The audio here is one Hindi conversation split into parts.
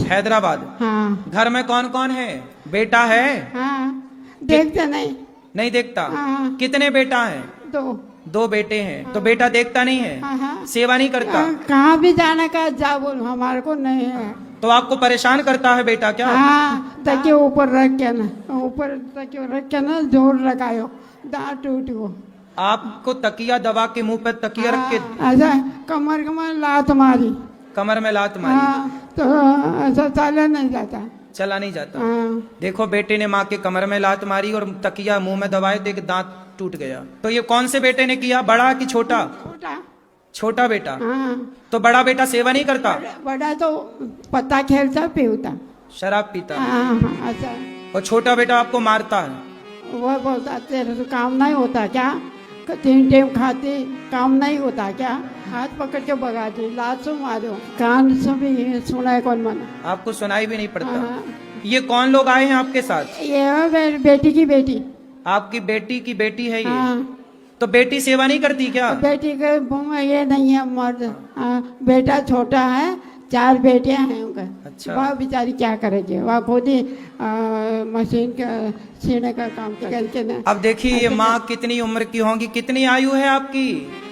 हैदराबाद। हाँ घर में कौन कौन है? बेटा है? हाँ, देखते नहीं। नहीं देखता? हाँ। कितने बेटा हैं? दो बेटे हैं। तो बेटा देखता नहीं है? हाँ हाँ। सेवा नहीं करता? कहाँ भी जाने का जा बोल, हमारे को नहीं है। तो आपको परेशान करता है बेटा क्या? हाँ, तकिए ऊपर रख के ना, ऊपर तकिए रख के ना जोर लगायो, दांत टूट गो। आपको तकिया दबा के मुंह पे तकिया रख के ऐसा कमर कमर लात मारी। कमर में लात मारी? हाँ, तो ऐसा चला नहीं जाता। चला नहीं जाता? हाँ। देखो बेटे ने माँ के कमर में लात मारी और तकिया मुंह में दबाए, देख दांत टूट गया। तो ये कौन से बेटे ने किया, बड़ा कि छोटा? छोटा। छोटा बेटा। हाँ। तो बड़ा बेटा सेवा नहीं करता? बड़ा तो पत्ता खेलता पीता, शराब पीता? हाँ हाँ, अच्छा। और छोटा बेटा आपको मारता है? वो बोलता तेरे तो काम नहीं होता क्या, 3 टाइम खाते काम नहीं होता क्या, हाथ पकड़ के भगाती, लात से मारो, कान से भी सुना कौन मना। आपको सुनाई भी नहीं पड़ता? हाँ। ये कौन लोग आए हैं आपके साथ? ये बेटी की बेटी। आपकी बेटी की बेटी है ये? हाँ। तो बेटी सेवा नहीं करती क्या? बेटी के मुंह में ये नहीं है मर्द। हाँ, बेटा छोटा है, 4 बेटियां हैं उनका। अच्छा। वह बेचारी क्या करेगी, वह खुद ही मशीन का सीने का काम करके ना। अब देखिए ये माँ कितनी उम्र की होंगी, कितनी आयु है आपकी?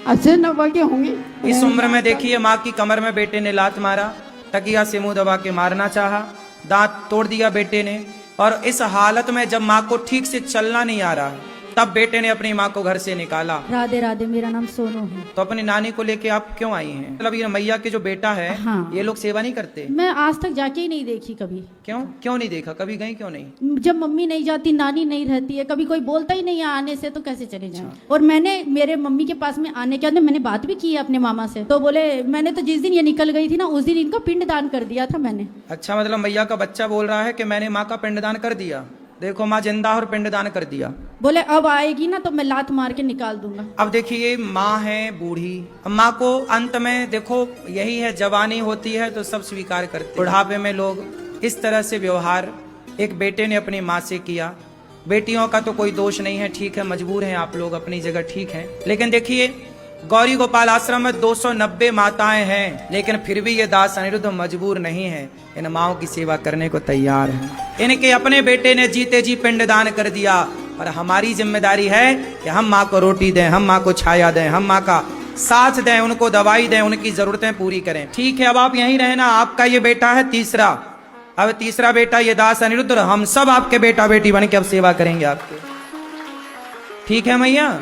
80-90 की होंगी। इस उम्र में देखिए माँ की कमर में बेटे ने लात मारा, तकिया से मुंह दबा के मारना चाहा, दांत तोड़ दिया बेटे ने। और इस हालत में जब माँ को ठीक से चलना नहीं आ रहा है, तब बेटे ने अपनी माँ को घर से निकाला। राधे राधे, मेरा नाम सोनू है। तो अपनी नानी को लेके आप क्यों आई हैं? मतलब ये मैया के जो बेटा है, हाँ। ये लोग सेवा नहीं करते? मैं आज तक जाके ही नहीं देखी कभी। क्यों नहीं देखा? कभी गई क्यों नहीं? जब मम्मी नहीं जाती, नानी नहीं रहती है, कभी कोई बोलता ही नहीं है आने से, तो कैसे चले जाएं? और मैंने मेरे मम्मी के पास में आने के बाद मैंने बात भी की है अपने मामा से, तो बोले मैंने तो जिस दिन ये निकल गई थी ना, उस दिन इनका पिंड दान कर दिया था मैंने। अच्छा, मतलब मैया का बच्चा बोल रहा है कि मैंने माँ का पिंडदान कर दिया। देखो माँ जिंदा और पिंडदान कर दिया। बोले अब आएगी ना तो मैं लात मार के निकाल दूंगा। अब देखिए माँ है बूढ़ी, माँ को अंत में देखो यही है, जवानी होती है तो सब स्वीकार करते, बुढ़ापे में लोग इस तरह से व्यवहार एक बेटे ने अपनी माँ से किया। बेटियों का तो कोई दोष नहीं है, ठीक है, मजबूर हैं आप लोग, अपनी जगह ठीक है। लेकिन देखिए गौरी गोपाल आश्रम में 290 माताएं हैं, लेकिन फिर भी ये दास अनिरुद्ध मजबूर नहीं है, इन माओं की सेवा करने को तैयार है। इनके अपने बेटे ने जीते जी पिंडदान कर दिया, और हमारी जिम्मेदारी है कि हम माँ को रोटी दें, हम माँ को छाया दें, हम माँ का साथ दें, उनको दवाई दें, उनकी जरूरतें पूरी करें। ठीक है, अब आप यहीं रहना। आपका ये बेटा है तीसरा, अब तीसरा बेटा ये दास अनिरुद्ध, हम सब आपके बेटा बेटी बन के अब सेवा करेंगे आपके। ठीक है मैया?